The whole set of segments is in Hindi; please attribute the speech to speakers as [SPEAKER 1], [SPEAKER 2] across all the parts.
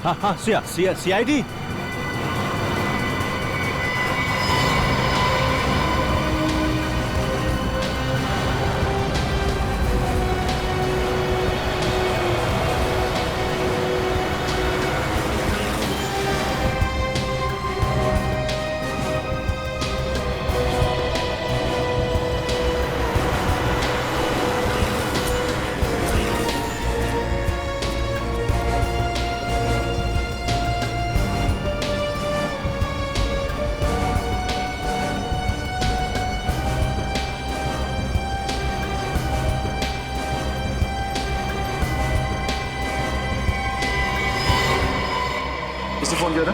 [SPEAKER 1] हाँ हाँ CID।
[SPEAKER 2] किसने फोन किया था?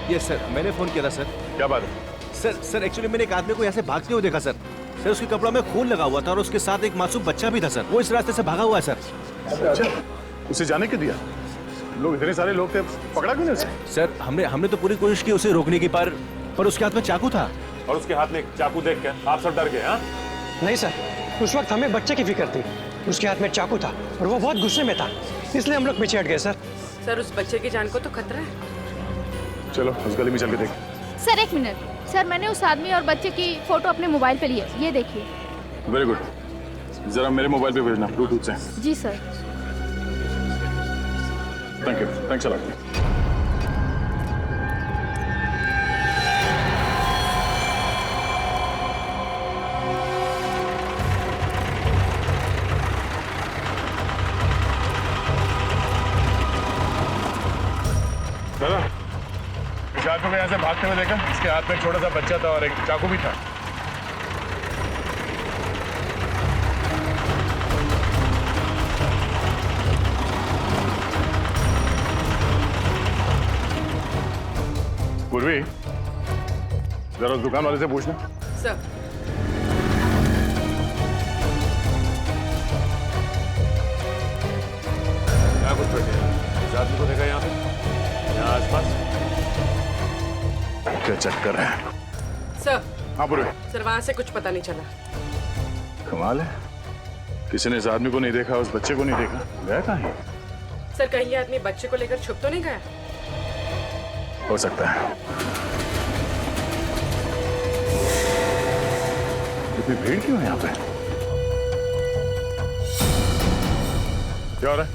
[SPEAKER 1] यस सर, मैंने फोन किया था सर।
[SPEAKER 2] क्या बात है?
[SPEAKER 1] सर एक्चुअली मैंने एक आदमी को यहाँ से भागते हुए देखा सर। सर उसके कपड़ों में खून लगा हुआ था और उसके साथ एक मासूम बच्चा भी था सर। वो इस रास्ते से भागा हुआ है सर।
[SPEAKER 2] अच्छा, उसे जाने क्यों दिया? लोग इतने सारे लोग थे, पकड़ा क्यों नहीं उसे?
[SPEAKER 1] सर हमने तो पूरी कोशिश की उसे रोकने की, पर उसके हाथ में चाकू था।
[SPEAKER 3] और उसके हाथ में एक चाकू देख के आप सब डर गए? हाँ
[SPEAKER 4] नहीं सर, उस वक्त हमें बच्चे की फिक्र थी। उसके हाथ में चाकू था और वो बहुत गुस्से में था, इसलिए हम लोग पीछे हट गए सर।
[SPEAKER 5] सर उस बच्चे की जान को तो खतरा है।
[SPEAKER 2] चलो उस गली में चल के देख।
[SPEAKER 6] सर एक मिनट सर, मैंने उस आदमी और बच्चे की फोटो अपने मोबाइल पे ली है, ये देखिए।
[SPEAKER 2] वेरी गुड, जरा मेरे मोबाइल पे भेजना ब्लूटूथ से।
[SPEAKER 6] जी sir.
[SPEAKER 2] Thank you, thanks a lot. दादा, इस आदमी को यहाँ से भागते हुए देखा। इसके हाथ में एक छोटा सा बच्चा था और एक चाकू भी था। पूर्वी, जरा उस दुकान वाले से पूछना।
[SPEAKER 5] सर
[SPEAKER 3] क्या कुछ बैठे हैं? इस आदमी को देखा यहाँ पे, यहाँ आसपास?
[SPEAKER 2] क्या चक्कर है?
[SPEAKER 5] सर।
[SPEAKER 2] हाँ पूर्वी।
[SPEAKER 5] सर वहाँ से कुछ पता नहीं चला।
[SPEAKER 2] कमाल है, किसी ने इस आदमी को नहीं देखा, उस बच्चे को नहीं देखा। गया कहाँ है?
[SPEAKER 5] सर कहीं ये आदमी बच्चे को लेकर छुप तो नहीं गया?
[SPEAKER 2] हो सकता है। इतनी भीड़ क्यों है यहाँ पे? क्या हो रहा है?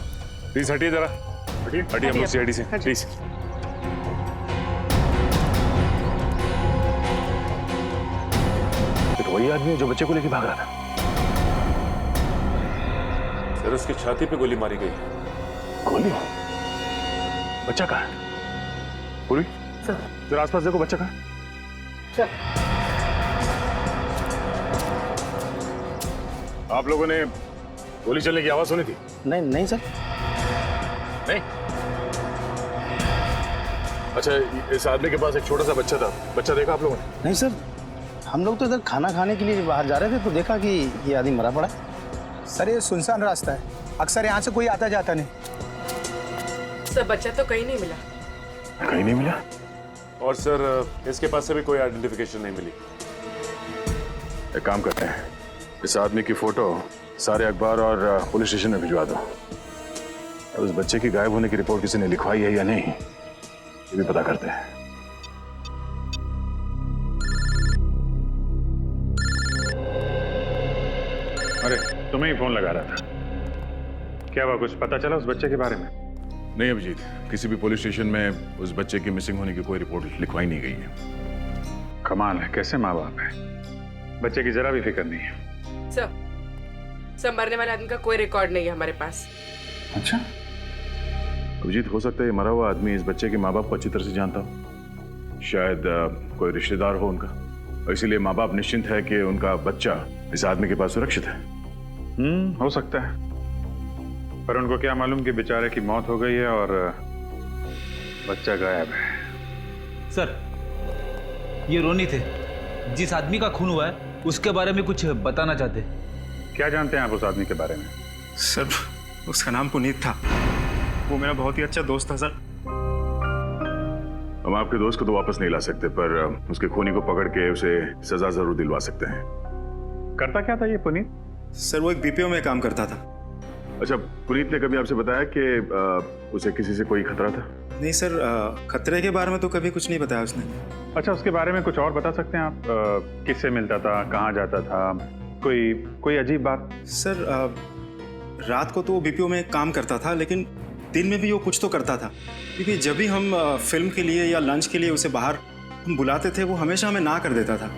[SPEAKER 2] प्लीज हटिए जरा। हटिए हटिए हम लोग CID से, प्लीज। तो वही आदमी है जो बच्चे को लेके भाग रहा था।
[SPEAKER 3] सर उसकी छाती पे गोली मारी गई।
[SPEAKER 2] गोली? बच्चा कहाँ है? पूरी जरा आसपास देखो, बच्चा कहाँ? आप लोगों ने गोली चलने की आवाज सुनी थी?
[SPEAKER 4] नहीं सर।
[SPEAKER 2] नहीं। अच्छा, इस आदमी के पास एक छोटा सा बच्चा था, बच्चा देखा आप लोगों ने?
[SPEAKER 7] नहीं सर, हम लोग तो इधर खाना खाने के लिए बाहर जा रहे थे तो देखा कि ये आदमी मरा पड़ा है।
[SPEAKER 8] सर ये सुनसान रास्ता है, अक्सर यहाँ से कोई आता जाता नहीं।
[SPEAKER 5] सर बच्चा तो कहीं नहीं मिला।
[SPEAKER 2] कहीं नहीं मिला?
[SPEAKER 3] और सर इसके पास से भी कोई आइडेंटिफिकेशन नहीं मिली।
[SPEAKER 2] एक काम करते हैं, इस आदमी की फोटो सारे अखबार और पुलिस स्टेशन में भिजवा दो। और उस बच्चे की गायब होने की रिपोर्ट किसी ने लिखवाई है या नहीं, ये भी पता करते हैं।
[SPEAKER 9] अरे तुम्हें ही फोन लगा रहा था। क्या हुआ, कुछ पता चला उस बच्चे के बारे में?
[SPEAKER 2] नहीं अभिजीत, किसी भी पुलिस स्टेशन में उस बच्चे की मिसिंग होने की कोई रिपोर्ट लिखवाई नहीं गई है।
[SPEAKER 9] कमाल है, कैसे माँ बाप है। बच्चे की जरा भी फिक्र नहीं है।
[SPEAKER 5] सर मरने वाले आदमी का कोई रिकॉर्ड नहीं है हमारे पास।
[SPEAKER 2] अच्छा अभिजीत, हो सकता है ये मरा हुआ आदमी इस बच्चे के माँ बाप को अच्छी तरह से जानता हो। शायद कोई रिश्तेदार हो उनका, और इसीलिए माँ बाप निश्चिंत है कि उनका बच्चा इस आदमी के पास सुरक्षित है।
[SPEAKER 9] हो सकता है, पर उनको क्या मालूम कि बेचारे की मौत हो गई है और बच्चा गायब है।
[SPEAKER 10] सर ये रोनी थे, जिस आदमी का खून हुआ है उसके बारे में कुछ बताना चाहते।
[SPEAKER 9] क्या जानते हैं आप उस आदमी के बारे में?
[SPEAKER 8] सर उसका नाम पुनीत था, वो मेरा बहुत ही अच्छा दोस्त था सर।
[SPEAKER 2] हम आपके दोस्त को तो वापस नहीं ला सकते, पर उसके खूनी को पकड़ के उसे सजा जरूर दिलवा सकते हैं।
[SPEAKER 9] करता क्या था ये पुनीत?
[SPEAKER 8] सर वो एक BPO में काम करता था।
[SPEAKER 2] अच्छा, पुनीत ने कभी आपसे बताया कि उसे किसी से कोई खतरा था?
[SPEAKER 8] नहीं सर, खतरे के बारे में तो कभी कुछ नहीं बताया उसने।
[SPEAKER 9] अच्छा, उसके बारे में कुछ और बता सकते हैं आप? किससे मिलता था, कहाँ जाता था, कोई अजीब बात?
[SPEAKER 8] सर रात को तो वो बीपीओ में काम करता था, लेकिन दिन में भी वो कुछ तो करता था, क्योंकि जब भी हम फिल्म के लिए या लंच के लिए उसे बाहर हम बुलाते थे, वो हमेशा हमें ना कर देता था।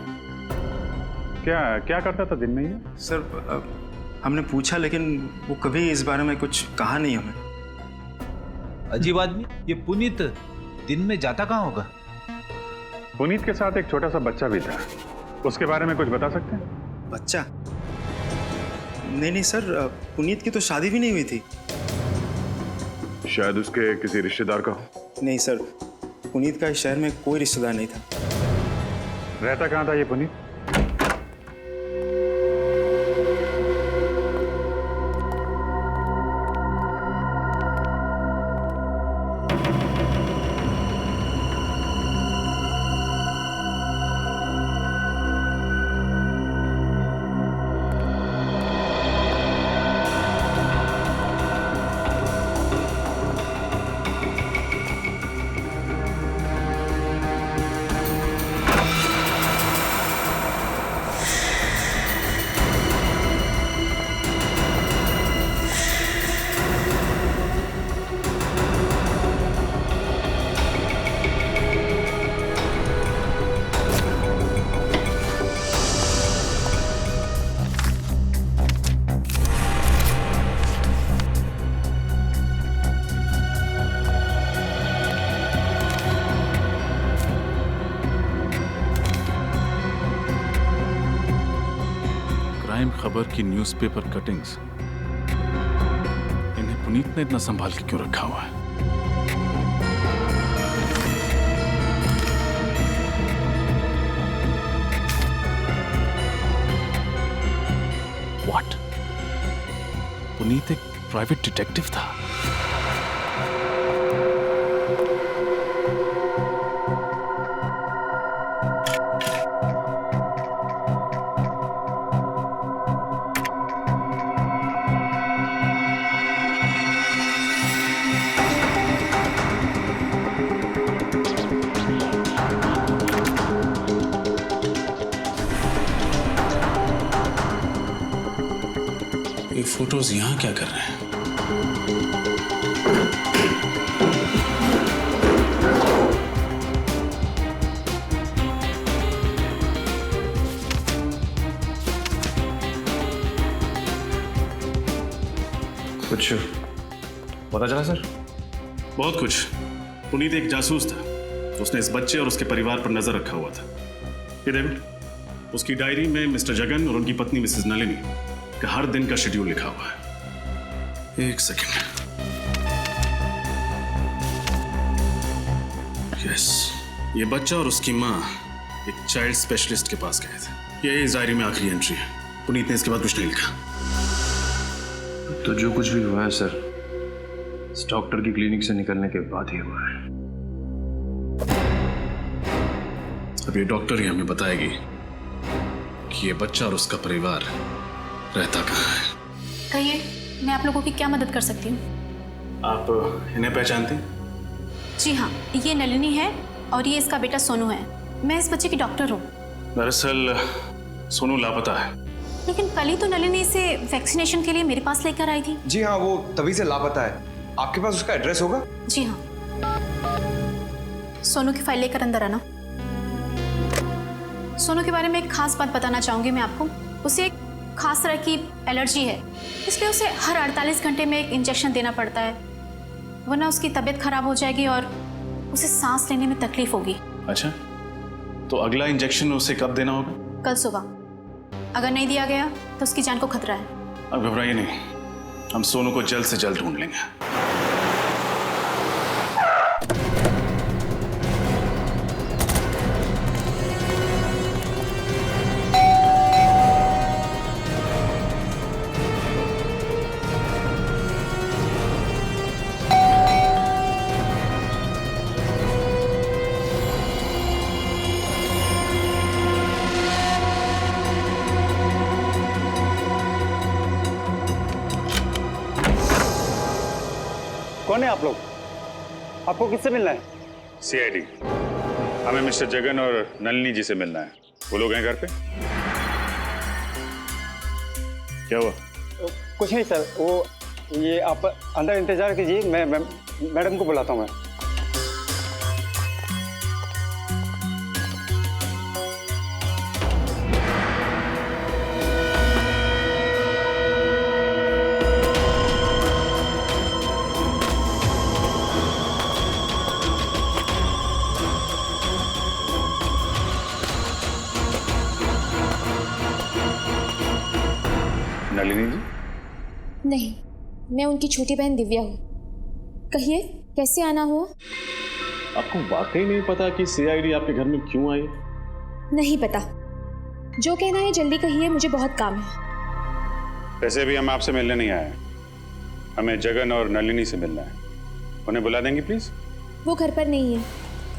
[SPEAKER 9] क्या करता था दिन में ये?
[SPEAKER 8] सर हमने पूछा, लेकिन वो कभी इस बारे में कुछ कहा नहीं हमें।
[SPEAKER 10] अजीब आदमी। ये पुनीत दिन में जाता कहाँ होगा?
[SPEAKER 9] पुनीत के साथ एक छोटा सा बच्चा भी था, उसके बारे में कुछ बता सकते हैं?
[SPEAKER 8] बच्चा? नहीं सर, पुनीत की तो शादी भी नहीं हुई थी।
[SPEAKER 2] शायद उसके किसी रिश्तेदार का हो।
[SPEAKER 8] नहीं सर, पुनीत का इस शहर में कोई रिश्तेदार नहीं था।
[SPEAKER 9] रहता कहाँ था ये पुनीत?
[SPEAKER 11] क्राइम खबर की न्यूज़पेपर कटिंग्स, इन्हें पुनीत ने इतना संभाल के क्यों रखा हुआ है? What? पुनीत एक प्राइवेट डिटेक्टिव था।
[SPEAKER 12] ये फोटोज यहाँ क्या कर रहे हैं?
[SPEAKER 3] कुछ पता चला सर?
[SPEAKER 12] बहुत कुछ। पुनीत एक जासूस था, उसने इस बच्चे और उसके परिवार पर नजर रखा हुआ था। ये देखो, उसकी डायरी में मिस्टर जगन और उनकी पत्नी मिसेस नलिनी का हर दिन का शेड्यूल लिखा हुआ है। एक सेकंड। यस, ये बच्चा और उसकी माँ एक चाइल्ड स्पेशलिस्ट के पास गए थे। ये इस डायरी में आखिरी एंट्री है। पुनीत ने इसके बाद कुछ नहीं लिखा।
[SPEAKER 3] तो जो कुछ भी हुआ है सर, इस डॉक्टर की क्लिनिक से निकलने के बाद ही हुआ है।
[SPEAKER 12] अब ये डॉक्टर ही हमें बताएगी कि ये बच्चा और उसका परिवार रहता कहाँ है।
[SPEAKER 13] कहिए, मैं आप लोगों की क्या मदद कर सकती हूँ?
[SPEAKER 12] आप इन्हें पहचानते हैं?
[SPEAKER 13] जी हाँ, ये नलिनी है और ये इसका बेटा सोनू है। मैं इस बच्चे की डॉक्टर हूँ।
[SPEAKER 12] दरअसल सोनू लापता है।
[SPEAKER 13] लेकिन कल ही तो नलिनी इसे वैक्सीनेशन के लिए मेरे पास लेकर आई थी।
[SPEAKER 14] जी हाँ, वो तभी से लापता है। आपके पास उसका एड्रेस होगा?
[SPEAKER 13] जी हाँ। सोनू की फाइल लेकर अंदर आना। सोनू के बारे में एक खास बात बताना चाहूँगी मैं आपको। उसे एक खास तरह की एलर्जी है, इसलिए उसे हर 48 घंटे में एक इंजेक्शन देना पड़ता है, वरना उसकी तबीयत खराब हो जाएगी और उसे सांस लेने में तकलीफ होगी।
[SPEAKER 12] अच्छा, तो अगला इंजेक्शन उसे कब देना होगा?
[SPEAKER 13] कल सुबह। अगर नहीं दिया गया तो उसकी जान को खतरा है।
[SPEAKER 12] अब घबराइए नहीं, हम सोनू को जल्द से जल्द ढूंढ लेंगे।
[SPEAKER 4] कौन है आप लोग? आपको किससे मिलना है?
[SPEAKER 9] सीआईडी। हमें मिस्टर जगन और नलिनी जी से मिलना है। वो लोग हैं घर पे? क्या हुआ?
[SPEAKER 4] कुछ नहीं सर, वो ये आप अंदर इंतजार कीजिए, मैं मैडम को बुलाता हूँ मैं।
[SPEAKER 9] नलिनी जी?
[SPEAKER 13] नहीं, मैं उनकी छोटी बहन दिव्या हूँ। कहिए, कैसे आना हुआ?
[SPEAKER 12] आपको वाकई नहीं पता कि सीआईडी आपके घर में क्यों आई?
[SPEAKER 13] नहीं पता। जो कहना है जल्दी कहिए, मुझे बहुत काम है।
[SPEAKER 9] वैसे भी हम आपसे मिलने नहीं आए, हमें जगन और नलिनी से मिलना है। उन्हें बुला देंगी प्लीज?
[SPEAKER 13] वो घर पर नहीं है,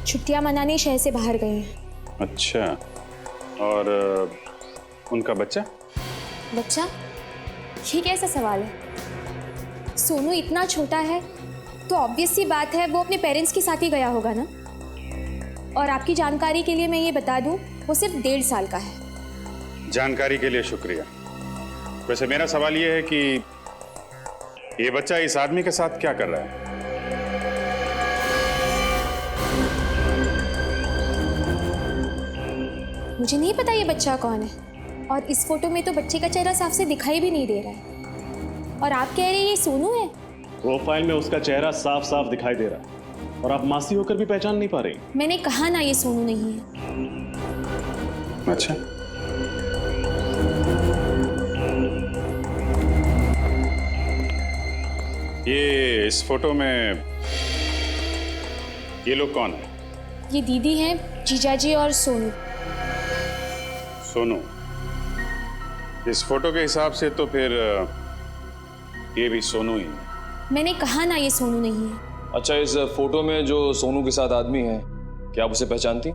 [SPEAKER 13] छुट्टियां मनाने शहर से बाहर गए हैं।
[SPEAKER 9] अच्छा, और उनका बच्चा?
[SPEAKER 13] बच्चा? ये कैसा सवाल है? सोनू इतना छोटा है तो ऑब्वियस सी बात है वो अपने पेरेंट्स के साथ ही गया होगा ना। और आपकी जानकारी के लिए मैं ये बता दूं, वो सिर्फ 1.5 साल का है।
[SPEAKER 9] जानकारी के लिए शुक्रिया। वैसे मेरा सवाल ये है कि ये बच्चा इस आदमी के साथ क्या कर रहा है?
[SPEAKER 13] मुझे नहीं पता ये बच्चा कौन है, और इस फोटो में तो बच्चे का चेहरा साफ से दिखाई भी नहीं दे रहा है। और आप कह रहे हैं ये सोनू है?
[SPEAKER 12] प्रोफाइल में उसका चेहरा साफ साफ दिखाई दे रहा है और आप मासी होकर भी पहचान नहीं पा रही।
[SPEAKER 13] मैंने कहा ना ये सोनू नहीं है।
[SPEAKER 9] अच्छा, ये इस फोटो में ये लोग कौन है?
[SPEAKER 13] ये दीदी हैं, जीजाजी और सोनू।
[SPEAKER 9] सोनू? इस फोटो के हिसाब से तो फिर ये भी सोनू ही है।
[SPEAKER 13] मैंने कहा ना ये सोनू नहीं है।
[SPEAKER 3] अच्छा, इस फोटो में जो सोनू के साथ आदमी है, क्या आप उसे पहचानती?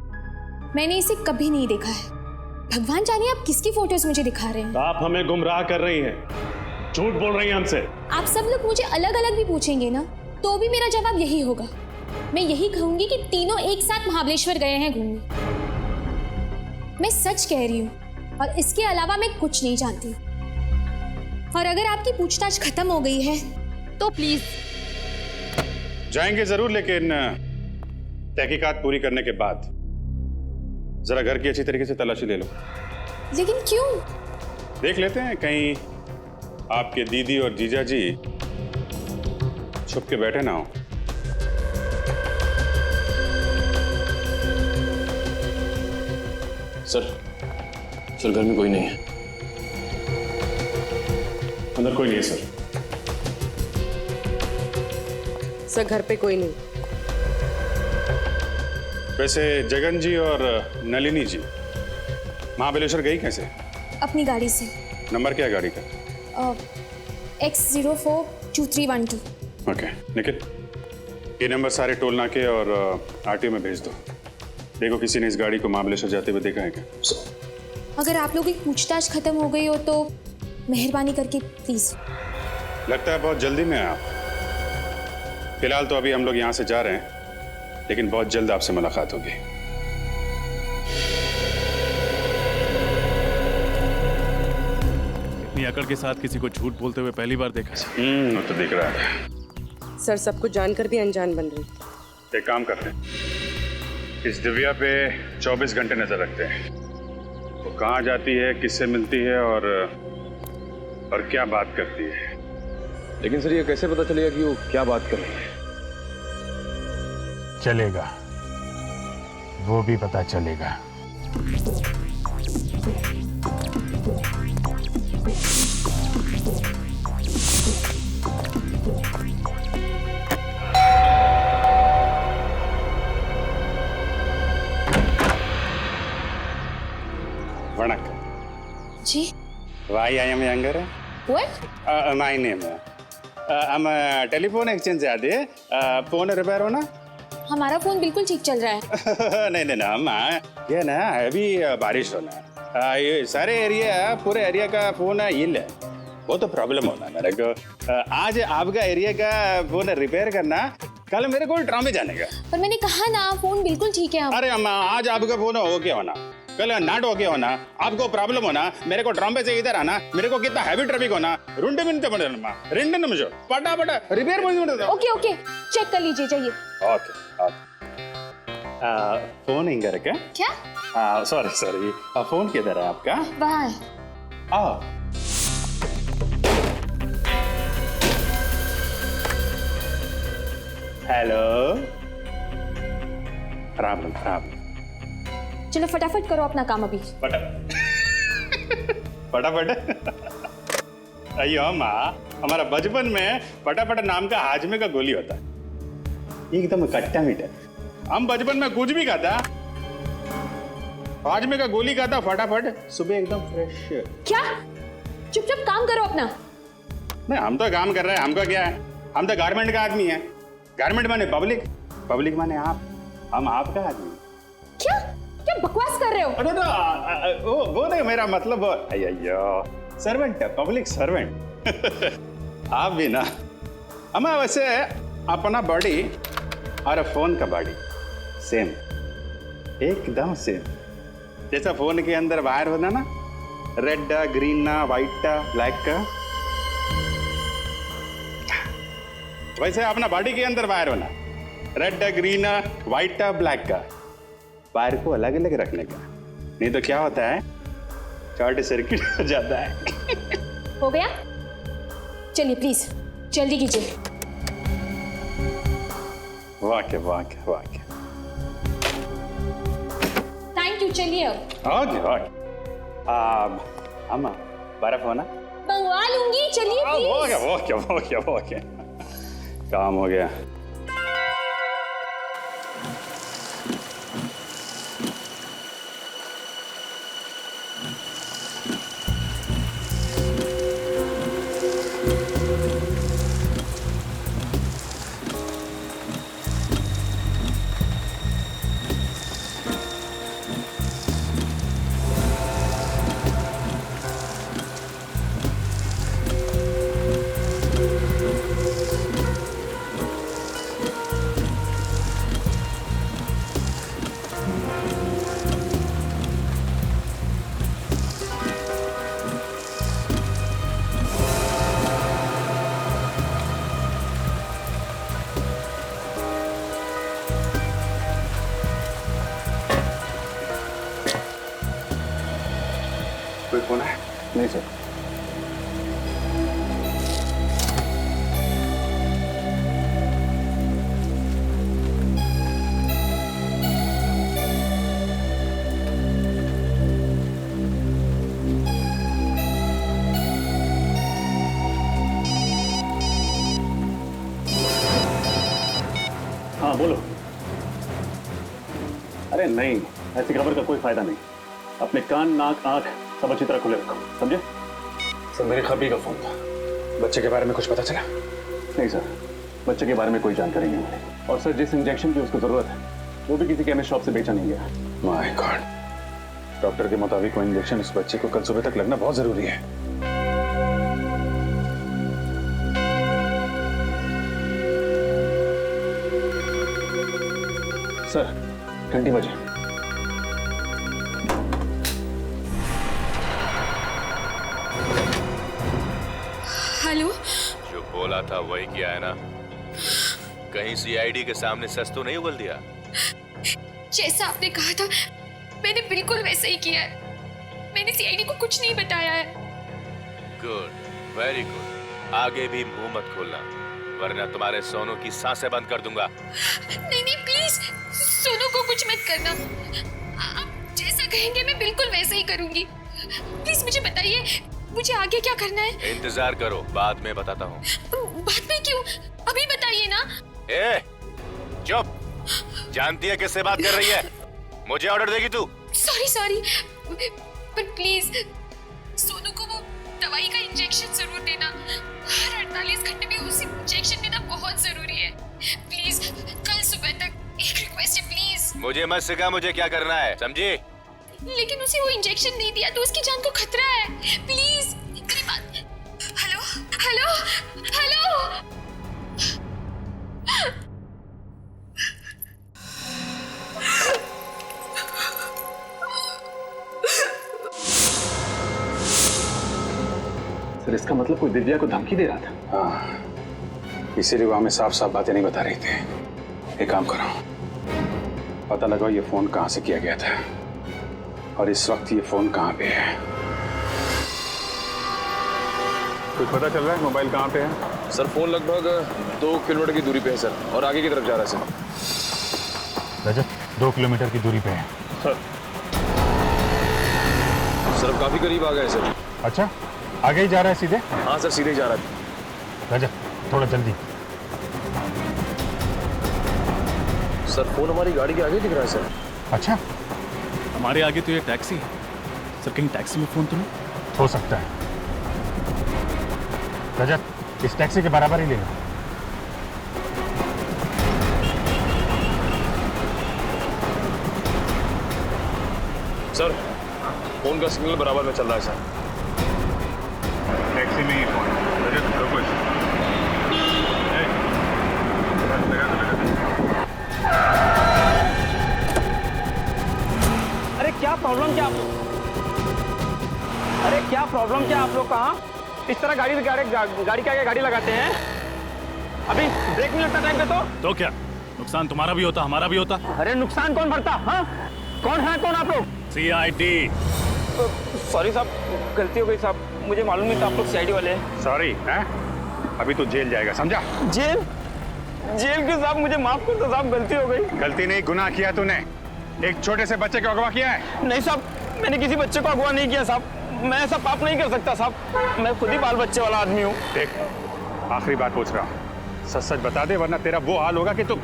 [SPEAKER 13] मैंने इसे कभी नहीं देखा है। भगवान जाने आप किसकी फोटोज मुझे दिखा रहे हैं।
[SPEAKER 12] आप हमें गुमराह कर रही हैं, झूठ बोल रही हैं हमसे।
[SPEAKER 13] आप सब लोग मुझे अलग अलग भी पूछेंगे ना, तो भी मेरा जवाब यही होगा। मैं यही कहूंगी कि तीनों एक साथ महाबलेश्वर गए हैं घूमने। मैं सच कह रही हूँ, और इसके अलावा मैं कुछ नहीं जानती। और अगर आपकी पूछताछ खत्म हो गई है तो प्लीज।
[SPEAKER 9] जाएंगे जरूर, लेकिन तहकीकात पूरी करने के बाद जरा घर की अच्छी तरीके से तलाशी ले लो।
[SPEAKER 13] लेकिन क्यों?
[SPEAKER 9] देख लेते हैं कहीं आपके दीदी और जीजा जी छुप के बैठे ना हो।
[SPEAKER 3] सर घर में कोई नहीं है।
[SPEAKER 12] अंदर कोई नहीं है सर।
[SPEAKER 5] सर घर पे कोई नहीं।
[SPEAKER 9] वैसे जगन जी और नलिनी जी महाबलेश्वर गई कैसे?
[SPEAKER 13] अपनी गाड़ी से।
[SPEAKER 9] नंबर क्या है गाड़ी का?
[SPEAKER 13] X042312।
[SPEAKER 9] ओके, निखिल ये नंबर सारे टोल नाके और आरटीओ में भेज दो। देखो किसी ने इस गाड़ी को महाबलेश्वर जाते हुए देखा है क्या?
[SPEAKER 13] अगर आप लोगों की पूछताछ खत्म हो गई हो तो मेहरबानी करके प्लीज।
[SPEAKER 9] लगता है बहुत जल्दी में आप। फिलहाल तो अभी हम लोग यहाँ से जा रहे हैं, लेकिन बहुत जल्द आपसे मुलाकात होगी।
[SPEAKER 11] इतनी अकड़ के साथ किसी को झूठ बोलते हुए पहली बार देखा।
[SPEAKER 9] वो तो दिख रहा है।
[SPEAKER 5] सर सब कुछ जानकर भी अनजान बन रही।
[SPEAKER 9] एक काम करते हैं, इस दिव्या पे 24 घंटे नजर रखते हैं। वो कहाँ जाती है, किससे मिलती है और क्या बात करती है।
[SPEAKER 3] लेकिन सर ये कैसे पता चलेगा कि वो क्या बात कर रही है?
[SPEAKER 15] चलेगा, वो भी पता चलेगा।
[SPEAKER 9] वणक्कम
[SPEAKER 13] जी।
[SPEAKER 9] Why I am younger?
[SPEAKER 13] What?
[SPEAKER 9] My name. हम टेलीफोन एक्सचेंज से आते हैं। फोन रिपेयर होना?
[SPEAKER 13] हमारा फोन बिल्कुल ठीक चल रहा है।
[SPEAKER 9] नहीं हम ये ना अभी बारिश होना, ये सारे एरिया पूरे एरिया का फोन हिल है, वो तो प्रॉब्लम होना मेरे को। आज आपका एरिया का फोन रिपेयर करना कल मेरे को ड्रामे जाने का।
[SPEAKER 16] पर मैंने कहा ना फोन बिल्कुल ठीक है।
[SPEAKER 9] अरे अम्मा आज आपका फोन ओके होना, कल नॉट ओके होना, आपको प्रॉब्लम होना, मेरे को ड्रामे से इधर आना, मेरे को कितना हैवी ट्रैफिक होना, 2 मिनट पड़ेगा, 2 निमिषம் पटापट रिपेयर பண்ணிட்டு
[SPEAKER 16] ओके ओके चेक कर लीजिए जाइए।
[SPEAKER 9] ओके फोन इंग रखे
[SPEAKER 16] क्या?
[SPEAKER 9] सॉरी सॉरी फोन किधर है आपका?
[SPEAKER 16] बाय।
[SPEAKER 9] हेलो प्रॉब्लम
[SPEAKER 16] चलो फटाफट करो अपना काम अभी।
[SPEAKER 9] फटाफट अयो अम्मा, हमारा बचपन में फटाफट नाम का हाजमे का गोली होता, एकदम खट्टा मीठा। हम बचपन में कुछ भी खाता, हाजमे का गोली खाता, फटाफट सुबह एकदम फ्रेश।
[SPEAKER 16] क्या? चुपचाप काम करो अपना।
[SPEAKER 9] नहीं हम तो काम कर रहे हैं, हमका क्या है, हम तो गारमेंट का आदमी है। गारमेंट माने पब्लिक, पब्लिक माने आप, हम आपका आदमी।
[SPEAKER 16] क्या क्या बकवास कर रहे हो?
[SPEAKER 9] अरे वो नहीं, मेरा मतलब अयो सर्वेंट, पब्लिक सर्वेंट। आप भी ना अम्मा, वैसे अपना बॉडी और फोन का बॉडी सेम, एकदम सेम। जैसा फोन के अंदर वायर होता ना, रेड ग्रीन व्हाइट ब्लैक का, वैसे अपना बॉडी के अंदर वायर होना, रेड ग्रीन व्हाइट ब्लैक का। वायर को अलग अलग रखने का, नहीं तो क्या होता है, शॉर्ट सर्किट हो जाता है।
[SPEAKER 16] हो गया? चलिए प्लीज जल्दी कीजिए।
[SPEAKER 9] वाक्य वाक्य वाक्य।
[SPEAKER 16] थैंक यू, चलिए अब।
[SPEAKER 9] Okay okay. अम्मा बर्फ होना
[SPEAKER 16] मंगवा लूंगी, चलिए please.
[SPEAKER 9] Okay okay okay okay, काम हो गया। कोई फोन है? नहीं सर।
[SPEAKER 17] हाँ बोलो। अरे नहीं, ऐसी खबर का कोई फायदा नहीं। अपने कान नाक आंख सब अच्छी तरह खुले रखो, समझे?
[SPEAKER 3] सर मेरे खबी का फोन था, बच्चे के बारे में कुछ पता चला?
[SPEAKER 17] नहीं सर, बच्चे के बारे में कोई जानकारी नहीं मिली। और सर जिस इंजेक्शन की उसको जरूरत है वो भी किसी केमिस्ट शॉप से बेचा नहीं गया।
[SPEAKER 2] माय गॉड, डॉक्टर के मुताबिक वो इंजेक्शन उस बच्चे को कल सुबह तक लगना बहुत जरूरी है।
[SPEAKER 17] सर घंटी बजे।
[SPEAKER 16] हेलो।
[SPEAKER 18] जो बोला था वही किया है ना? कहीं सीआईडी के सामने सच तो नहीं उगल दिया?
[SPEAKER 16] जैसा आपने कहा था मैंने बिल्कुल वैसा ही किया है। मैंने सीआईडी को कुछ नहीं बताया है।
[SPEAKER 18] Good, very good. आगे भी मुंह मत खोलना, वरना तुम्हारे सोनू की सांसें बंद कर दूंगा।
[SPEAKER 16] नहीं नहीं प्लीज, सोनू को कुछ मत करना। आप जैसा कहेंगे मैं बिल्कुल वैसा ही करूंगी। प्लीज मुझे बताइए, मुझे आगे क्या करना है?
[SPEAKER 18] इंतजार करो, बाद में बताता हूँ।
[SPEAKER 16] बाद में क्यों? अभी बताइए ना।
[SPEAKER 18] ए, चुप। जानती है किससे बात कर रही है? मुझे ऑर्डर देगी तू?
[SPEAKER 16] सॉरी पर प्लीज सोनू को वो दवाई का इंजेक्शन जरूर देना। हर 48 घंटे में उसे इंजेक्शन देना बहुत जरूरी है। प्लीज कल सुबह तक। एक रिक्वेस्ट है प्लीज।
[SPEAKER 18] मुझे मत सिखा मुझे क्या करना है, समझी?
[SPEAKER 16] लेकिन उसे वो इंजेक्शन नहीं दिया तो उसकी जान को खतरा है। प्लीज मेरी बात। Hello hello hello.
[SPEAKER 17] फिर इसका मतलब कोई दिव्या को धमकी दे रहा था।
[SPEAKER 9] हाँ, इसीलिए वो हमें साफ साफ बातें नहीं बता रही थी। एक काम करो, पता लगाओ ये फोन कहाँ से किया गया था और इस वक्त ये फोन कहाँ पे है।
[SPEAKER 17] कुछ पता चल रहा है मोबाइल कहाँ पे है?
[SPEAKER 3] सर फोन लगभग 2 किलोमीटर की दूरी पे है सर, और आगे की तरफ जा रहा है सर।
[SPEAKER 15] रजत 2 किलोमीटर की दूरी पे है।
[SPEAKER 3] सर अब काफी करीब आ गए सर।
[SPEAKER 15] अच्छा, आगे ही जा रहा है सीधे?
[SPEAKER 3] हाँ सर, सीधे ही जा रहा है।
[SPEAKER 15] रजत थोड़ा जल्दी।
[SPEAKER 3] सर फोन हमारी गाड़ी के आगे दिख रहा है सर।
[SPEAKER 15] अच्छा,
[SPEAKER 11] हमारे आगे तो ये टैक्सी है सर, कहीं टैक्सी में फोन तो नहीं?
[SPEAKER 15] हो सकता है। रजत इस टैक्सी के बराबर ही लेगा।
[SPEAKER 3] सर फोन का सिग्नल बराबर में चल रहा है सर।
[SPEAKER 17] टैक्सी में ही फोन। रजत रुको।
[SPEAKER 4] अरे क्या प्रॉब्लम क्या आप अरे क्या प्रॉब्लम क्या आप लोग कहाँ इस तरह गाड़ी के आगे गाड़ी लगाते हैं? अभी ब्रेक नहीं लगता टाइम पे तो
[SPEAKER 11] क्या नुकसान तुम्हारा भी होता हमारा भी होता?
[SPEAKER 4] अरे नुकसान कौन भरता? हाँ, कौन आप लोग?
[SPEAKER 11] CID।
[SPEAKER 4] सॉरी साहब, गलती हो गई साहब, मुझे मालूम नहीं था आप लोग CID वाले हैं।
[SPEAKER 17] सॉरी है, अभी तो जेल जाएगा, समझा?
[SPEAKER 4] जेल के साहब मुझे माफ कर दो साहब, गलती हो गई।
[SPEAKER 17] गलती नहीं, गुनाह किया तूने। एक छोटे से बच्चे को अगवा किया है।
[SPEAKER 4] नहीं साहब, मैंने किसी बच्चे को अगवा नहीं किया साहब, मैं ऐसा पाप नहीं कर सकता साहब, मैं खुद ही बाल बच्चे वाला आदमी हूँ।
[SPEAKER 17] देख, आखिरी बात पूछ रहा हूँ, सच सच बता दे वरना तेरा वो हाल होगा कि तू।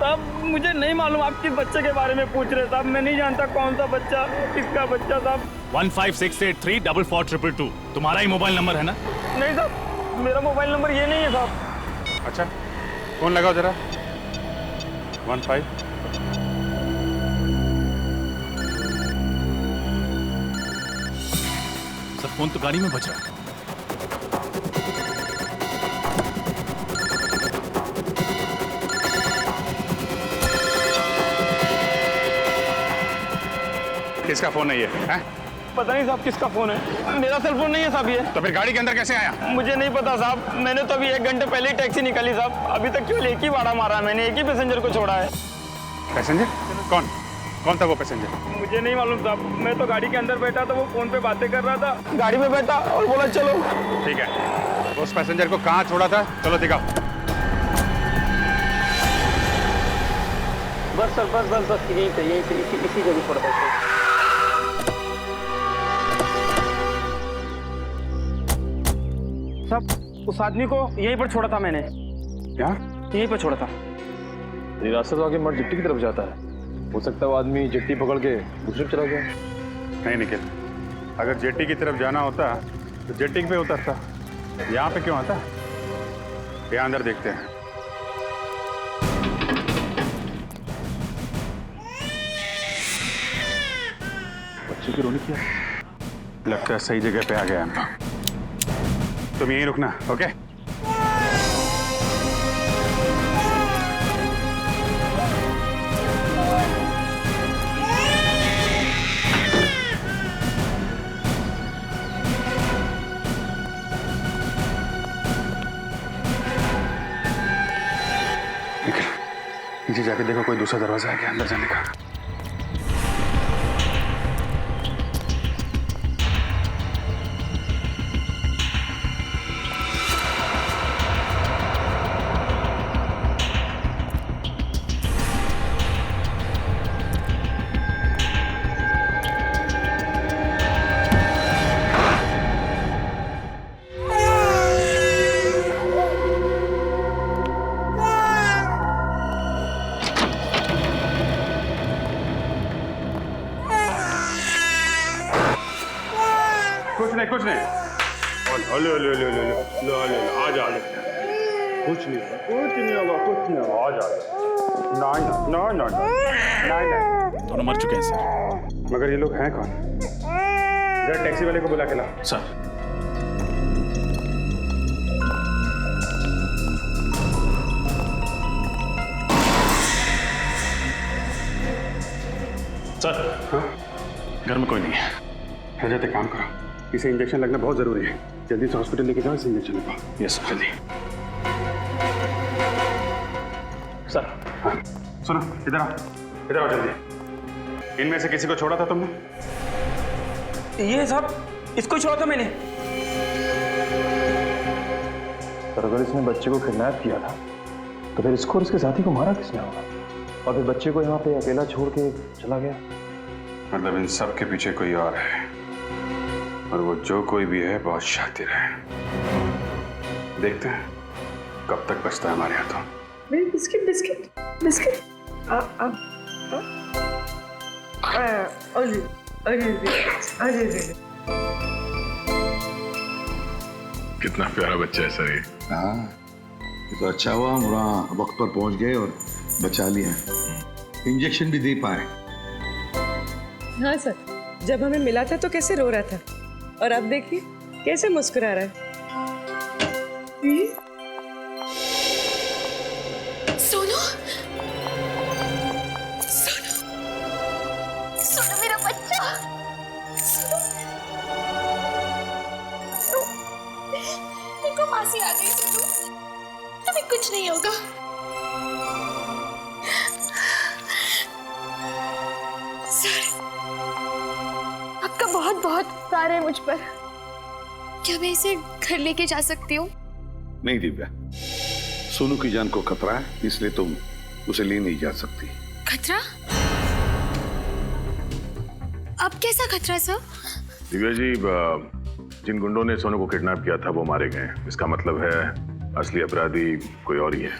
[SPEAKER 4] साहब मुझे नहीं मालूम, आप किस बच्चे के बारे में पूछ रहे साहब, मैं नहीं जानता कौन सा बच्चा, किसका बच्चा साहब।
[SPEAKER 11] 156834422 तुम्हारा ही मोबाइल नंबर है ना?
[SPEAKER 4] नहीं साहब, मेरा मोबाइल नंबर ये नहीं है साहब।
[SPEAKER 17] अच्छा, फोन लगाओ जरा। 15।
[SPEAKER 11] सर फोन तो गाड़ी में बज रहा है।
[SPEAKER 17] किसका फोन है ये? हैं?
[SPEAKER 4] पता नहीं साहब किसका फोन है, मेरा सेल फोन नहीं है साहब ये।
[SPEAKER 17] तो फिर गाड़ी के अंदर कैसे आया?
[SPEAKER 4] मुझे नहीं पता साहब, मैंने तो अभी 1 घंटे पहले ही टैक्सी निकाली साहब, अभी तक केवल एक ही भाड़ा मारा है मैंने, एक ही पैसेंजर को छोड़ा है।
[SPEAKER 17] पैसेंजर? कौन था वो पैसेंजर?
[SPEAKER 4] मुझे नहीं मालूम साहब, मैं तो गाड़ी के अंदर बैठा था, वो फोन पे बातें कर रहा था, गाड़ी में बैठा और बोला चलो।
[SPEAKER 17] ठीक है, उस पैसेंजर को कहाँ छोड़ा था? चलो दिखाओ।
[SPEAKER 4] बस सर, बस यहीं पे इसी जगह छोड़ा था। साहब उस आदमी को यहीं पर छोड़ा था मैंने।
[SPEAKER 17] क्या?
[SPEAKER 4] यहीं पर छोड़ा था।
[SPEAKER 3] ये रास्ता तो आगे मठ जेट्टी की तरफ जाता है, हो सकता है वो आदमी जेट्टी पकड़ के दूसरी तरफ चला गया।
[SPEAKER 17] नहीं निखिल, अगर जेट्टी की तरफ जाना होता तो जेट्टी पे उतरता, यहाँ पे क्यों आता? यहाँ अंदर देखते हैं।
[SPEAKER 11] बच्चे की रोने किया
[SPEAKER 17] लगता है सही जगह पे आ गया हम लोग। तुम यहीं रुकना, ओके? नीचे जाके देखो कोई दूसरा दरवाजा है क्या अंदर जाने का। कुछ नहीं। आ जा। कुछ नहीं होगा। आ जा। ना।
[SPEAKER 11] दोनों मर चुके हैं सर।
[SPEAKER 17] मगर ये लोग हैं कौन? जरा टैक्सी वाले को बुला के ला।
[SPEAKER 11] सर
[SPEAKER 17] हाँ?
[SPEAKER 11] घर में कोई नहीं है।
[SPEAKER 17] रजत, एक काम करो, इसे इंजेक्शन लगना बहुत जरूरी है। जल्दी से हॉस्पिटल लेके जाओ, इसे इंजेक्शन लगाओ।
[SPEAKER 12] यस जल्दी।
[SPEAKER 17] सर हाँ सुनो, इधर आओ जल्दी। इनमें से किसी को छोड़ा था तुमने?
[SPEAKER 4] ये साहब, इसको छोड़ा था मैंने।
[SPEAKER 3] पर अगर इसने बच्चे को किडनैप किया था तो फिर इसको और इसके साथी को मारा किसने होगा? और फिर बच्चे को यहाँ पे अकेला छोड़ के चला गया।
[SPEAKER 17] मतलब इन सब के पीछे कोई और है, और वो जो कोई भी है बहुत शातिर है। देखते हैं कब तक बचता है हमारे हाथों।
[SPEAKER 5] मेरी बिस्किट बिस्किट बिस्किट
[SPEAKER 2] कितना प्यारा बच्चा है सर ये।
[SPEAKER 19] हाँ, ये तो अच्छा हुआ हम वहाँ वक्त पर पहुंच गए और बचा लिया, इंजेक्शन भी दे पाए।
[SPEAKER 5] हाँ सर, जब हमें मिला था तो कैसे रो रहा था, और अब देखिए कैसे मुस्कुरा रहा है।
[SPEAKER 16] सोनू, सोनू, सोनू मेरा बच्चा, सोनू, देखो मासी आ गई। सोनू, तुम्हें कुछ नहीं होगा। सर, आपका बहुत बहुत प्यार है मुझ पर। क्या मैं इसे घर लेके जा सकती हूँ?
[SPEAKER 19] नहीं दिव्या, सोनू की जान को खतरा है, इसलिए तुम उसे ले नहीं जा सकती।
[SPEAKER 16] खतरा? अब कैसा खतरा सर?
[SPEAKER 2] दिव्या जी, जिन गुंडों ने सोनू को किडनैप किया था वो मारे गए। इसका मतलब है असली अपराधी कोई और ही है।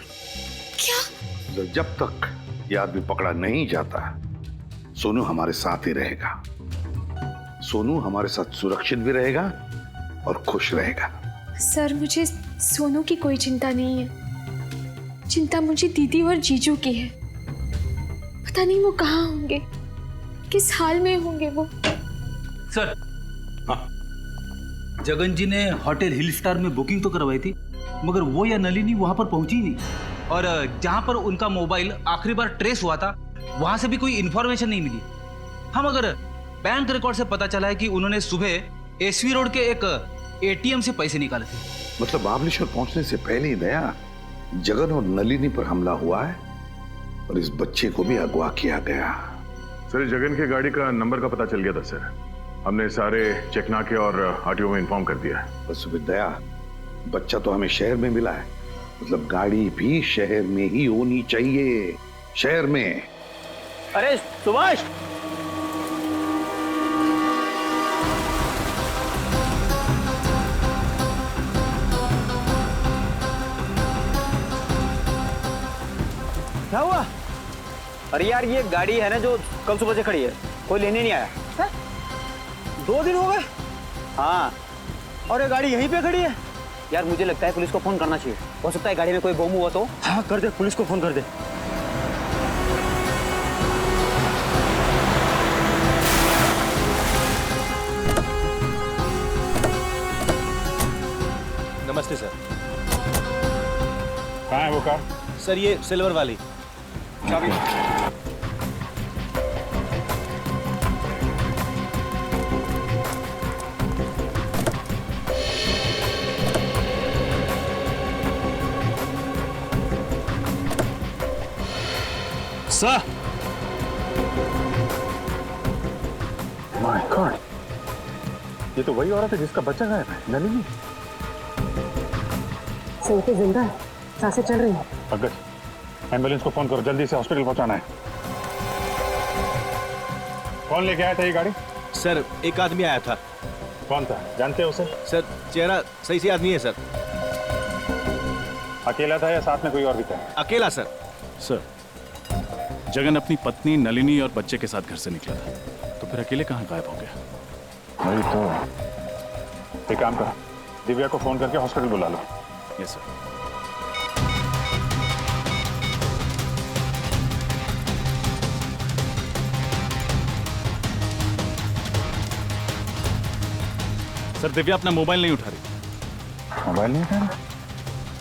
[SPEAKER 16] क्या?
[SPEAKER 19] जब तक ये आदमी पकड़ा नहीं जाता, सोनू हमारे साथ ही रहेगा। सोनू हमारे साथ सुरक्षित भी रहेगा और खुश रहेगा।
[SPEAKER 16] सर, मुझे सोनू की कोई चिंता नहीं है। चिंता मुझे दीदी और जीजू की है। पता नहीं वो कहाँ होंगे, किस हाल में होंगे वो।
[SPEAKER 10] सर, जगन जी ने होटल हिल स्टार में बुकिंग तो करवाई थी, मगर वो या नलिनी वहां पर पहुंची नहीं। और जहां पर उनका मोबाइल आखिरी बार ट्रेस हुआ था, वहां से भी कोई इंफॉर्मेशन नहीं मिली। हम अगर बैंक रिकॉर्ड से पता चला है कि उन्होंने सुबह एसवी रोड के एक एटीएम से पैसे निकाले थे।
[SPEAKER 19] मतलब महाबलेश्वर पहुंचने से पहले ही दया जगन और नलिनी पर हमला हुआ है और इस बच्चे को भी अगवा किया गया।
[SPEAKER 2] सर, जगन की गाड़ी का नंबर का पता चल गया था सर। हमने सारे चेकनाके और आरटीओ में इन्फॉर्म कर दिया है।
[SPEAKER 19] बस दया, बच्चा तो हमें शहर में मिला है, मतलब गाड़ी भी शहर में ही होनी चाहिए। शहर में।
[SPEAKER 4] अरे सुभाष, क्या हुआ? अरे यार, ये गाड़ी है ना जो कल सुबह से खड़ी है, कोई लेने नहीं आया है? 2 दिन हो गए। हाँ, और ये गाड़ी यहीं पे खड़ी है। यार मुझे लगता है पुलिस को फोन करना चाहिए। हो सकता है गाड़ी में कोई बम हुआ तो। हाँ कर दे, पुलिस को फोन कर दे।
[SPEAKER 1] नमस्ते सर।
[SPEAKER 17] कहाँ है वो कार?
[SPEAKER 1] सर, ये सिल्वर वाली।
[SPEAKER 17] चाबी।
[SPEAKER 12] सर,
[SPEAKER 17] माय गॉड, ये तो वही औरत है जिसका बच्चा गायब है, नलिनी।
[SPEAKER 5] सही पे जिंदा है, सांसें चल रही हैं।
[SPEAKER 17] अगर एम्बुलेंस को फोन करो, जल्दी से हॉस्पिटल पहुंचाना है। कौन लेके आया था ये गाड़ी?
[SPEAKER 1] सर, एक आदमी आया था।
[SPEAKER 17] कौन था, जानते हो उसे?
[SPEAKER 1] सर, चेहरा सही से आदमी है सर।
[SPEAKER 17] अकेला था या साथ में कोई और भी था?
[SPEAKER 1] अकेला सर।
[SPEAKER 12] सर, जगन अपनी पत्नी नलिनी और बच्चे के साथ घर से निकला था, तो फिर अकेले कहाँ गायब हो गया?
[SPEAKER 17] वही तो। एक काम करो, दिव्या को फोन करके हॉस्पिटल बुला लो।
[SPEAKER 12] Yes sir. सर, दिव्या अपना मोबाइल नहीं उठा रही।
[SPEAKER 17] मोबाइल नहीं उठा रही?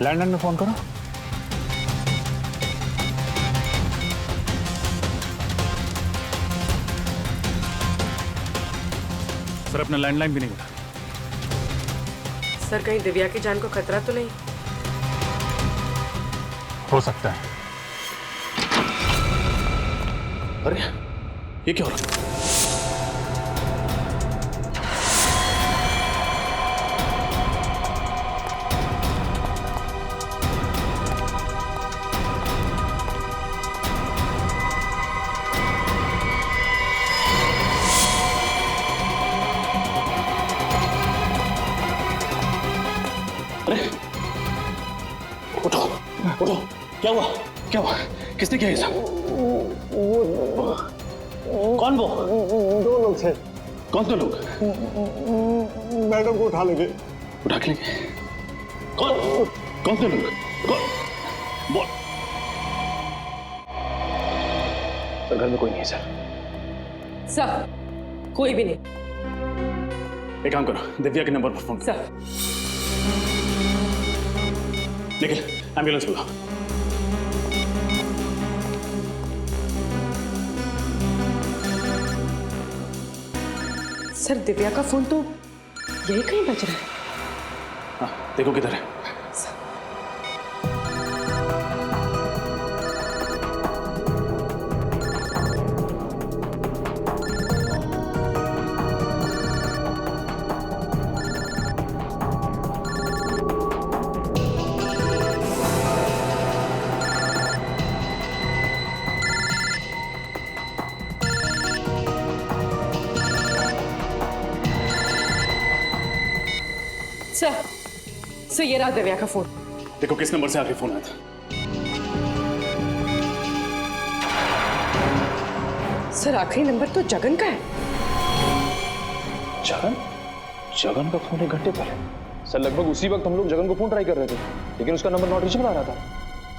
[SPEAKER 17] लैंडलाइन में फोन करो।
[SPEAKER 12] सर, अपना लैंडलाइन भी नहीं उठा
[SPEAKER 5] सर कहीं दिव्या की जान को खतरा तो नहीं?
[SPEAKER 11] हो सकता है।
[SPEAKER 12] अरे ये क्या हो रहा है?
[SPEAKER 11] उठो, क्या हुआ? क्या हुआ? किसने किया ये सब? कौन वो?
[SPEAKER 3] दो लोग थे।
[SPEAKER 11] कौन दो लोग?
[SPEAKER 3] मैडम को उठा लेंगे।
[SPEAKER 11] उठा के लेंगे? कौन? कौन से लोग? कौन? बोल।
[SPEAKER 3] सर घर में कोई नहीं है सर।
[SPEAKER 5] सर कोई भी नहीं।
[SPEAKER 12] एक काम करो, दिव्या के नंबर पर फोन करो।
[SPEAKER 5] सर
[SPEAKER 12] निखिल, एम्बुलेंस बुलाओ।
[SPEAKER 5] सर दिव्या का फोन तो यही कहीं बज रहा है।
[SPEAKER 12] हाँ, देखो किधर है।
[SPEAKER 5] सर ये रहा दिव्या का फोन।
[SPEAKER 12] देखो किस नंबर से आखिरी फोन आया था।
[SPEAKER 5] सर आखिरी नंबर तो जगन का है।
[SPEAKER 3] जगन? जगन का फोन 1 घंटे पहले। सर लगभग उसी वक्त हम लोग जगन को फोन ट्राई कर रहे थे, लेकिन उसका नंबर नॉट रीचेबल आ रहा था।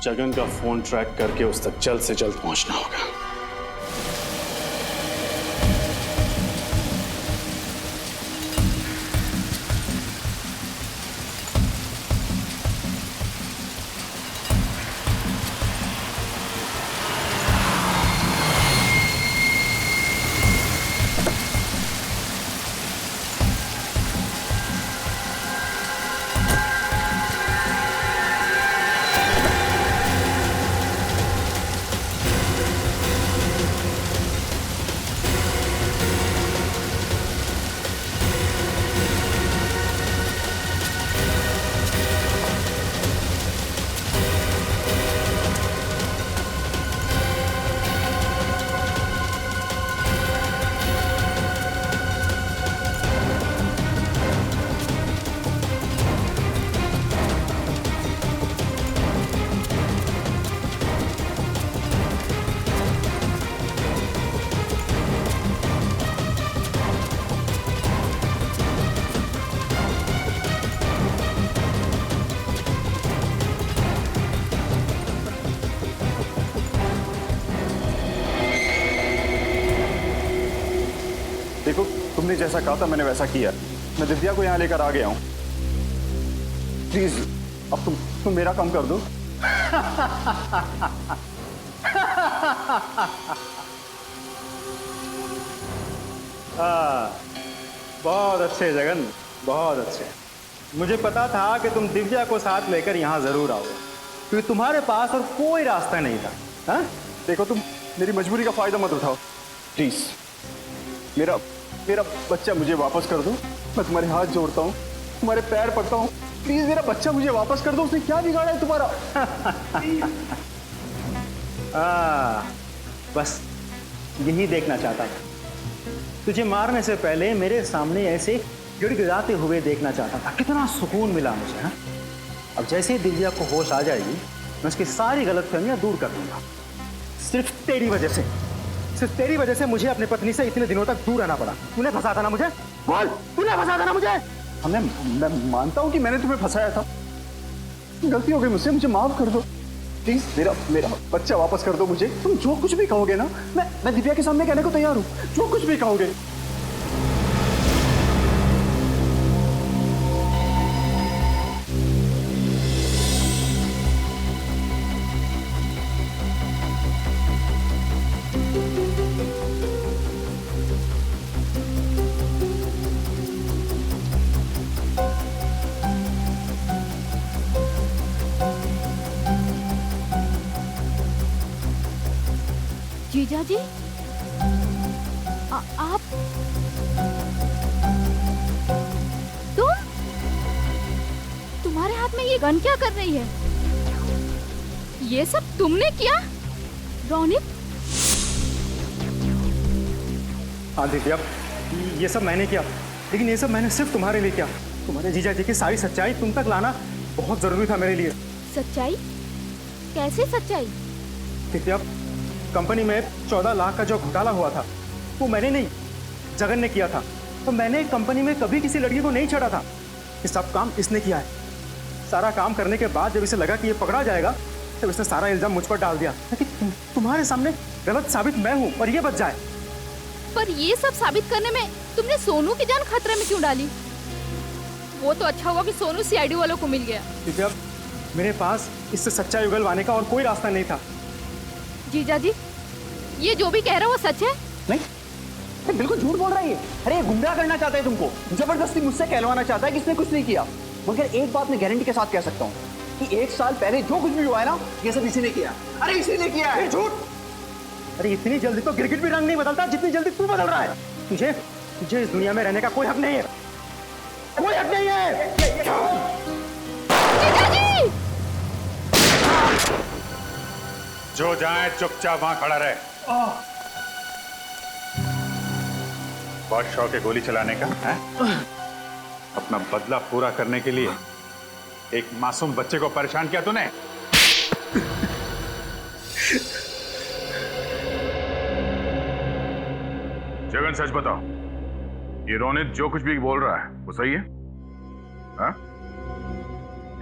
[SPEAKER 12] जगन का फोन ट्रैक करके उस तक जल्द से जल्द पहुंचना होगा।
[SPEAKER 8] देखो तुमने जैसा कहा था मैंने वैसा किया। मैं दिव्या को यहाँ लेकर आ गया हूँ। प्लीज अब तुम मेरा काम कर दो।
[SPEAKER 4] बहुत अच्छे जगन, बहुत अच्छे। मुझे पता था कि तुम दिव्या को साथ लेकर यहाँ जरूर आओगे, क्योंकि तुम्हारे पास और कोई रास्ता नहीं था। हाँ?
[SPEAKER 8] देखो तुम मेरी मजबूरी का फायदा मत उठाओ प्लीज। मेरा बच्चा मुझे वापस कर दो। मैं तुम्हारे हाथ जोड़ता हूँ, तुम्हारे पैर पड़ता हूँ। प्लीज मेरा बच्चा मुझे वापस कर दो। उसने क्या बिगाड़ा है तुम्हारा?
[SPEAKER 4] बस यही देखना चाहता था। तुझे मारने से पहले मेरे सामने ऐसे गिड़गिड़ाते हुए देखना चाहता था। कितना सुकून मिला मुझे। हाँ? अब जैसे ही दिव्या को होश आ जाएगी, मैं उसकी सारी गलतफहमियां दूर कर दूंगा। सिर्फ तेरी वजह से मुझे अपनी पत्नी से इतने दिनों तक दूर रहना पड़ा। तूने फंसा था ना मुझे? बोल, तूने फंसा था ना मुझे?
[SPEAKER 8] मैं मानता हूँ कि मैंने तुम्हें फंसाया था। गलती हो गई मुझसे, मुझे माफ कर दो प्लीज। मेरा बच्चा वापस कर दो मुझे। तुम जो कुछ भी कहोगे ना, मैं दिव्या के सामने कहने को तैयार हूँ। जो कुछ भी कहोगे।
[SPEAKER 6] जीजा जी आप तुम्हारे हाथ में ये गन क्या कर रही है? ये सब तुमने किया रोनित?
[SPEAKER 8] हाँ दिव्या, ये सब मैंने किया, लेकिन ये सब मैंने सिर्फ तुम्हारे लिए किया। तुम्हारे जीजा जी की सारी सच्चाई तुम तक लाना बहुत जरूरी था मेरे लिए।
[SPEAKER 6] सच्चाई? कैसे सच्चाई?
[SPEAKER 8] दिव्या, कंपनी में 14 लाख का जो घोटाला हुआ था वो मैंने नहीं, जगन ने किया था। तो मैंने कंपनी में कभी किसी लड़की को नहीं छेड़ा था। ये सब काम इसने किया है। सारा काम करने के बाद जब इसे लगा कि ये पकड़ा जाएगा तब इसने सारा इल्जाम मुझ पर डाल दिया ताकि तुम्हारे सामने गलत साबित मैं हूँ और ये बच जाए।
[SPEAKER 6] पर ये सब साबित करने में तुमने सोनू की जान खतरे में क्यों डाली? वो तो अच्छा हुआ कि सोनू सीआईडी वालों को मिल गया।
[SPEAKER 8] दिव्या, मेरे पास इससे सच्चाई उगलवाने का और कोई रास्ता नहीं था।
[SPEAKER 6] जीजा जी, ये जो भी कह रहा है वो सच है?
[SPEAKER 4] नहीं, बिल्कुल झूठ बोल रही है। अरे ये गुमराह करना चाहता है तुमको, जबरदस्ती मुझसे कहलवाना चाहता है कि इसने कुछ नहीं किया। मगर एक बात मैं गारंटी के साथ कह सकता हूँ कि 1 साल पहले जो कुछ भी हुआ है ना, ये सब इसी ने किया। अरे इसी ने किया है। झूठ! अरे इतनी जल्दी तो गिरगिट भी रंग नहीं बदलता जितनी जल्दी तू बदल रहा है। तुझे इस दुनिया में रहने का कोई हक नहीं है, कोई हक नहीं है।
[SPEAKER 6] जीजा जी!
[SPEAKER 17] जो जाए चुपचाप वहां खड़ा रहे। बहुत शौक है गोली चलाने का है? अपना बदला पूरा करने के लिए एक मासूम बच्चे को परेशान किया तूने। जगन, सच बताओ, ये रोनित जो कुछ भी बोल रहा है वो सही है? हा?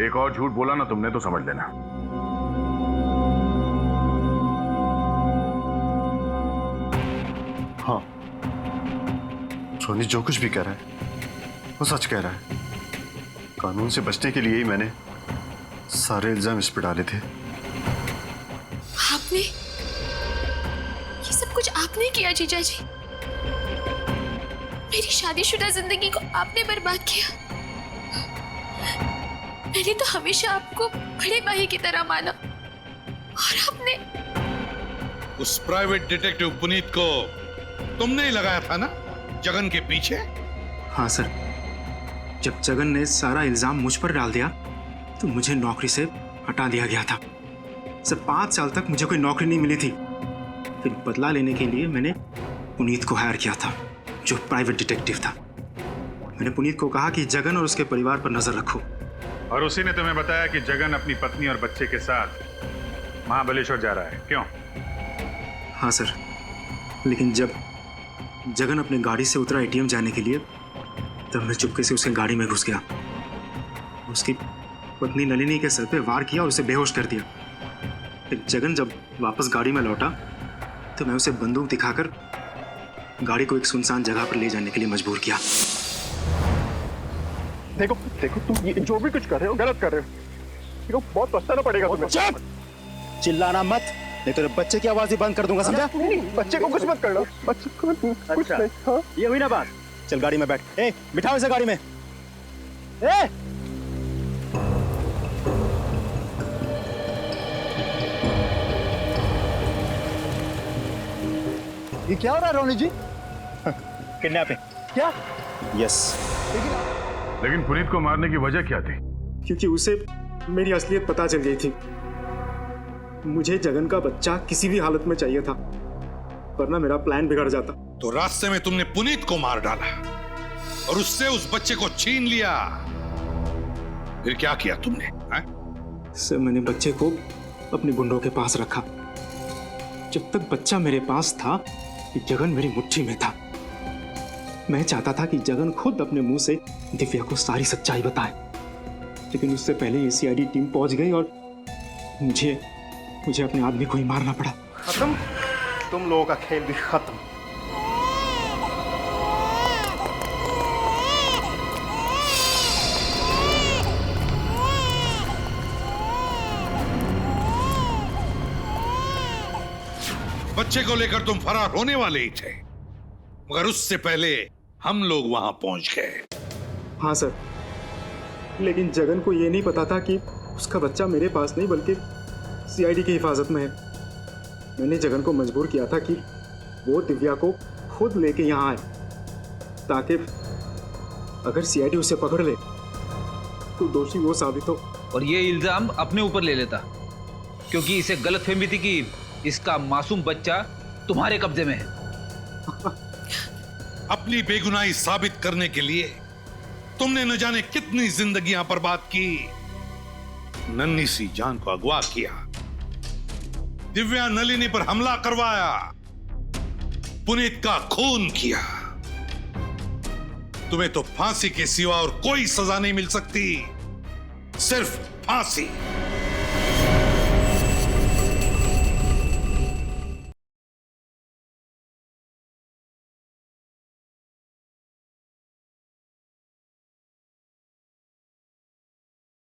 [SPEAKER 17] एक और झूठ बोला ना तुमने तो समझ लेना।
[SPEAKER 3] हाँ, रोनित जो कुछ भी कह रहा है वो सच कह रहा है। कानून से बचने के लिए ही मैंने सारे इल्जाम इस पर डाले थे।
[SPEAKER 16] आपने ये सब कुछ आपने किया जीजा जी। मेरी शादीशुदा जिंदगी को आपने बर्बाद किया। मैंने तो हमेशा आपको बड़े भाई की तरह माना और आपने
[SPEAKER 19] उस प्राइवेट डिटेक्टिव पुनीत को तुमने ही लगाया था ना जगन के पीछे?
[SPEAKER 8] हाँ सर, जब जगन ने सारा इल्जाम मुझ पर डाल दिया तो मुझे नौकरी से हटा दिया गया था। सर 5 साल तक मुझे कोई नौकरी नहीं मिली थी। फिर बदला लेने के लिए मैंने पुनीत को हायर किया था, जो प्राइवेट डिटेक्टिव था। मैंने पुनीत को कहा कि जगन और उसके परिवार पर नजर रखो।
[SPEAKER 17] और उसी ने तुम्हें बताया कि जगन अपनी पत्नी और बच्चे के साथ महाबलेश्वर जा रहा है, क्यों?
[SPEAKER 8] हाँ सर, लेकिन जब जगन अपने गाड़ी से उतरा एटीएम जाने के लिए तब मैं चुपके से उसके गाड़ी में घुस गया। उसकी पत्नी नलिनी के सर पे वार किया और उसे बेहोश कर दिया। फिर जगन जब वापस गाड़ी में लौटा तो मैं उसे बंदूक दिखाकर गाड़ी को एक सुनसान जगह पर ले जाने के लिए मजबूर किया।
[SPEAKER 3] देखो देखो, तुम ये जो भी कुछ कर रहे हो गलत कर रहे हो। देखो, बहुत पछताना पड़ेगा तुम्हें।
[SPEAKER 7] चुप! चिल्लाना मत, नहीं तो बच्चे की आवाज ही बंद कर दूंगा, समझा?
[SPEAKER 3] बच्चे को कुछ मत करना, बच्चे को कुछ नहीं। हाँ?
[SPEAKER 7] ये हुई ना बात। चल गाड़ी में बैठ। ए, बिठाओ इसे गाड़ी में। ए!
[SPEAKER 3] ये क्या हो रहा है रोनी जी?
[SPEAKER 7] किडनैपिंग।
[SPEAKER 3] क्या?
[SPEAKER 7] यस।
[SPEAKER 17] लेकिन पुनीत को मारने की वजह क्या थी?
[SPEAKER 8] क्योंकि उसे मेरी असलियत पता चल गई थी। मुझे जगन का बच्चा किसी भी हालत में चाहिए था, वरना मेरा प्लान बिगड़ जाता।
[SPEAKER 19] तो रास्ते में तुमने पुनीत को मार डाला और उससे उस बच्चे को छीन लिया। फिर क्या किया तुमने?
[SPEAKER 8] सर, मैंने बच्चे को अपने गुंडों के पास रखा। जब तक बच्चा मेरे पास था कि जगन मेरी मुट्ठी में था। मैं चाहता था कि जगन खुद अपने मुंह से दिव्या को सारी सच्चाई बताए, लेकिन उससे पहले ये सीआईडी टीम पहुंच गई और मुझे अपने आदमी को ही मारना पड़ा।
[SPEAKER 3] खत्म, तुम लोगों का खेल भी खत्म।
[SPEAKER 19] बच्चे को लेकर तुम फरार होने वाले ही थे, मगर उससे पहले हम लोग वहां पहुंच गए।
[SPEAKER 8] हाँ सर, लेकिन जगन को यह नहीं पता था कि उसका बच्चा मेरे पास नहीं बल्कि सीआईडी की हिफाजत में है। मैंने जगन को मजबूर किया था कि वो दिव्या को खुद लेके यहाँ आए, ताकि अगर सीआईडी उसे पकड़ ले तो दोषी वो साबित हो।
[SPEAKER 10] और ये इल्जाम अपने ऊपर ले लेता, क्योंकि इसे गलतफहमी थी कि इसका मासूम बच्चा तुम्हारे कब्जे में है।
[SPEAKER 19] अपनी बेगुनाही साबित करने के लिए तुमने न जाने कितनी जिंदगियां बर्बाद की। नन्ही सी जान को अगवा किया, दिव्या नलिनी पर हमला करवाया, पुनीत का खून किया। तुम्हें तो फांसी के सिवा और कोई सजा नहीं मिल सकती, सिर्फ फांसी।